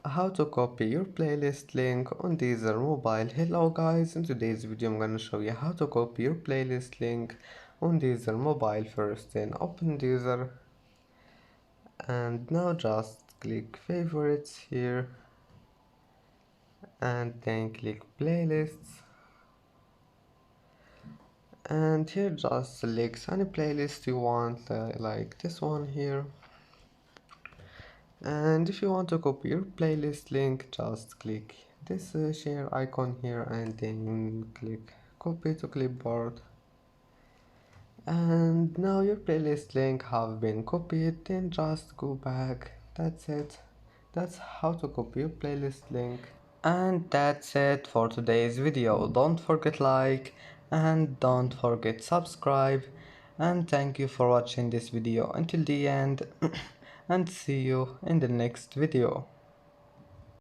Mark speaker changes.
Speaker 1: how to copy your playlist link on Deezer mobile. Hello guys, in today's video I'm gonna show you how to copy your playlist link on Deezer mobile. First then open Deezer and now just click favorites here and then click playlists, and here just select any playlist you want, like this one here. And if you want to copy your playlist link, just click this share icon here and then click copy to clipboard. And now your playlist link have been copied, then just go back. That's it. That's how to copy your playlist link. And that's it for today's video. Don't forget like and don't forget subscribe, and thank you for watching this video until the end and see you in the next video.